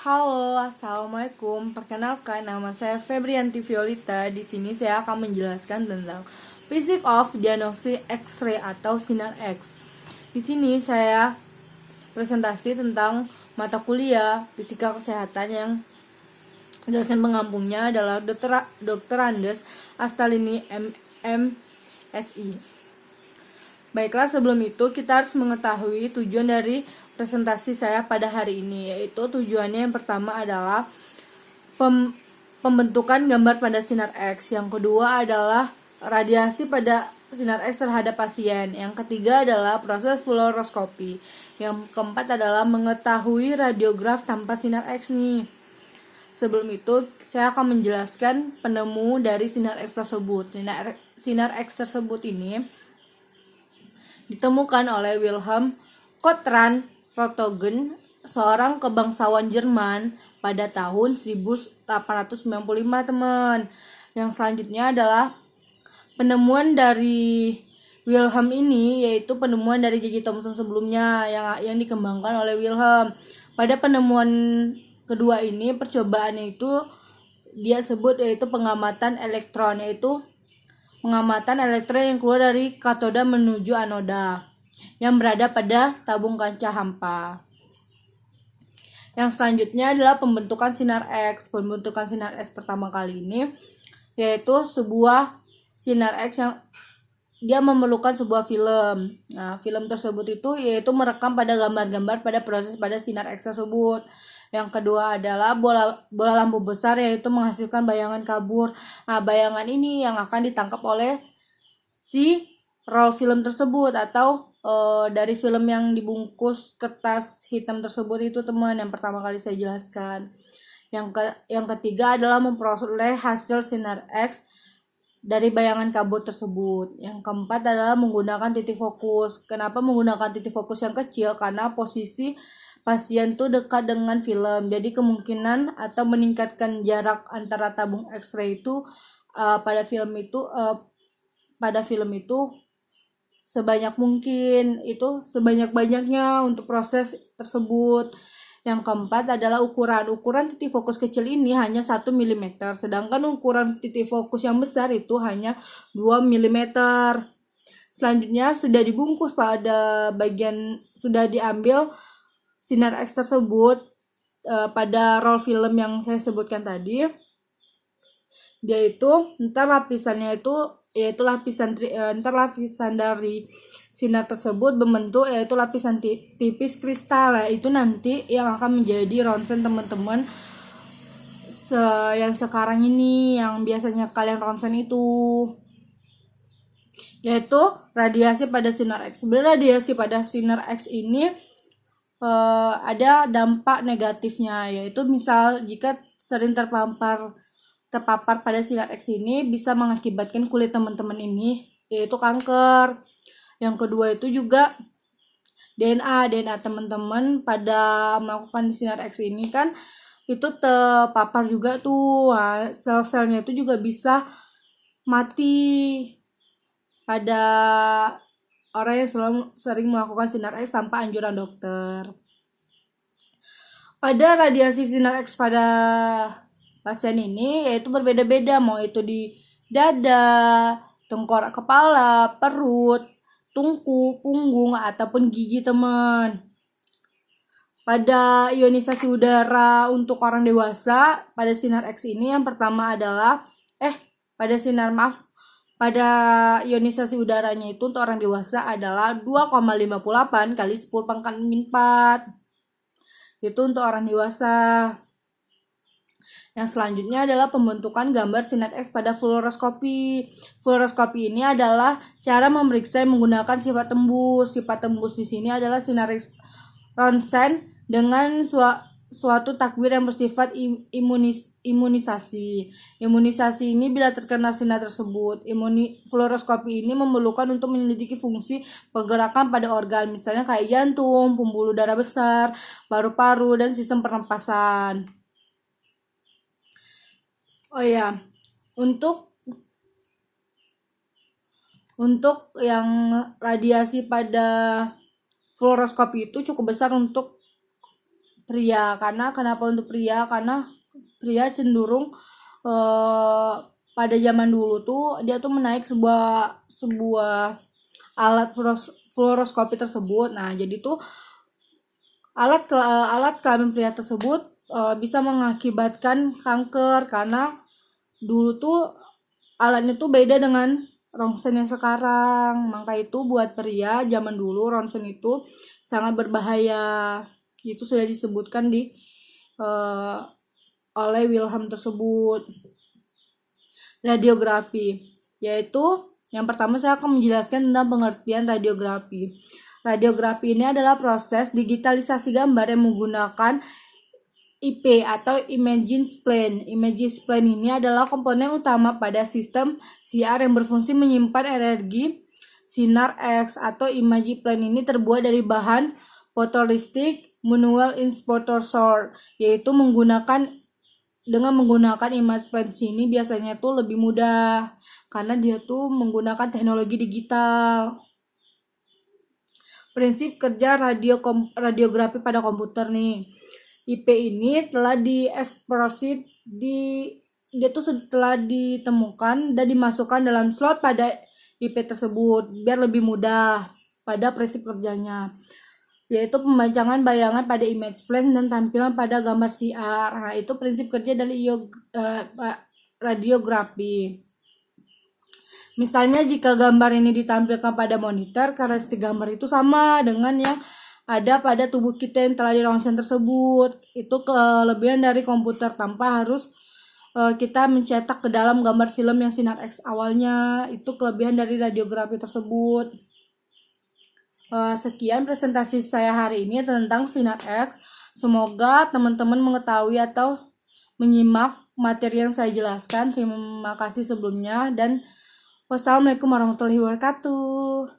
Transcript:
Halo, assalamualaikum. Perkenalkan, nama saya Febrianti Violita. Di sini saya akan menjelaskan tentang Physics of Diagnostic X-ray atau sinar X. Di sini saya presentasi tentang mata kuliah Fisika Kesehatan yang dosen pengampunya adalah Dr. Andes Astalini MSI. Baiklah, sebelum itu kita harus mengetahui tujuan dari presentasi saya pada hari ini, yaitu tujuannya yang pertama adalah pembentukan gambar pada sinar X, yang kedua adalah radiasi pada sinar X terhadap pasien, yang ketiga adalah proses fluoroskopi, yang keempat adalah mengetahui radiograf tanpa sinar X nih. Sebelum itu, saya akan menjelaskan penemu dari sinar X tersebut. Sinar X tersebut ini ditemukan oleh Wilhelm Conrad Roentgen, seorang kebangsawan Jerman pada tahun 1895, teman. Yang selanjutnya adalah penemuan dari Wilhelm ini, yaitu penemuan dari J.J. Thomson sebelumnya yang dikembangkan oleh Wilhelm. Pada penemuan kedua ini, percobaannya itu dia sebut yaitu pengamatan elektron, yaitu pengamatan elektron yang keluar dari katoda menuju anoda yang berada pada tabung kaca hampa. Yang selanjutnya adalah pembentukan sinar X. Pembentukan sinar X pertama kali ini yaitu sebuah sinar X yang dia memerlukan sebuah film. Nah, film tersebut itu yaitu merekam pada gambar-gambar pada proses pada sinar X tersebut. Yang kedua adalah bola lampu besar, yaitu menghasilkan bayangan kabur. Nah, bayangan ini yang akan ditangkap oleh si roll film tersebut atau dari film yang dibungkus kertas hitam tersebut itu, teman, yang pertama kali saya jelaskan. Yang ketiga adalah memperoleh hasil sinar X dari bayangan kabur tersebut. Yang keempat adalah menggunakan titik fokus. Kenapa menggunakan titik fokus yang kecil? Karena posisi pasien tuh dekat dengan film, jadi kemungkinan atau meningkatkan jarak antara tabung X-ray itu pada film itu sebanyak mungkin, itu sebanyak-banyaknya untuk proses tersebut. Yang keempat adalah ukuran titik fokus kecil ini hanya 1 mm, sedangkan ukuran titik fokus yang besar itu hanya 2 mm. Selanjutnya sudah dibungkus pada bagian, sudah diambil sinar X tersebut pada roll film yang saya sebutkan tadi. Dia itu ntar lapisannya itu yaitu lapisan dari sinar tersebut berbentuk yaitu lapisan tipis kristal. Itu nanti yang akan menjadi ronsen teman-teman yang sekarang ini, yang biasanya kalian ronsen itu, yaitu radiasi pada sinar X. Sebenarnya radiasi pada sinar X ini ada dampak negatifnya, yaitu misal jika sering terpapar pada sinar X ini bisa mengakibatkan kulit teman-teman ini yaitu kanker. Yang kedua itu juga DNA teman-teman pada melakukan sinar X ini kan itu terpapar juga tuh. Nah, sel-selnya itu juga bisa mati pada orang yang sering melakukan sinar X tanpa anjuran dokter. Pada radiasi sinar X pada pasien ini yaitu berbeda-beda, mau itu di dada, tengkorak kepala, perut, tungku, punggung, ataupun gigi, teman. Pada ionisasi udara untuk orang dewasa pada sinar X ini yang pertama adalah pada ionisasi udaranya itu untuk orang dewasa adalah 2,58 kali 10 pangkat 4. Itu untuk orang dewasa. Yang selanjutnya adalah pembentukan gambar sinar X pada fluoroskopi. Fluoroskopi ini adalah cara memeriksa menggunakan sifat tembus. Sifat tembus di sini adalah sinar X ronsen dengan suatu takwir yang bersifat imunisasi. Imunisasi ini bila terkena sinar tersebut. Fluoroskopi ini memerlukan untuk menyelidiki fungsi pergerakan pada organ, misalnya kayak jantung, pembuluh darah besar, paru-paru, dan sistem pernapasan. Oh ya, untuk yang radiasi pada fluoroskopi itu cukup besar untuk pria. Karena kenapa untuk pria? Karena pria cenderung pada zaman dulu tuh dia tuh menaik sebuah alat fluoroskopi tersebut. Nah, jadi tuh alat kelamin pria tersebut bisa mengakibatkan kanker karena dulu tuh alatnya tuh beda dengan ronsen yang sekarang. Maka itu buat pria zaman dulu ronsen itu sangat berbahaya. Itu sudah disebutkan oleh Wilhelm tersebut. Radiografi, yaitu yang pertama saya akan menjelaskan tentang pengertian radiografi. Radiografi ini adalah proses digitalisasi gambar yang menggunakan IP atau imaging plane. Imaging plane ini adalah komponen utama pada sistem siar yang berfungsi menyimpan energi sinar X. Atau imaging plane ini terbuat dari bahan fotolistik manual inspotor source, yaitu dengan menggunakan image plane ini biasanya tuh lebih mudah karena dia tuh menggunakan teknologi digital. Prinsip kerja radiografi pada komputer nih. IP ini telah dia tuh telah ditemukan dan dimasukkan dalam slot pada IP tersebut biar lebih mudah pada prinsip kerjanya, yaitu pembacangan bayangan pada image plane dan tampilan pada gambar siar. Nah, itu prinsip kerja dari radiografi. Misalnya jika gambar ini ditampilkan pada monitor, karakteristik gambar itu sama dengan yang ada pada tubuh kita yang telah dironsen tersebut. Itu kelebihan dari komputer tanpa harus kita mencetak ke dalam gambar film yang sinar X awalnya. Itu kelebihan dari radiografi tersebut. Sekian presentasi saya hari ini tentang sinar X. Semoga teman-teman mengetahui atau menyimak materi yang saya jelaskan. Terima kasih sebelumnya dan wassalamualaikum warahmatullahi wabarakatuh.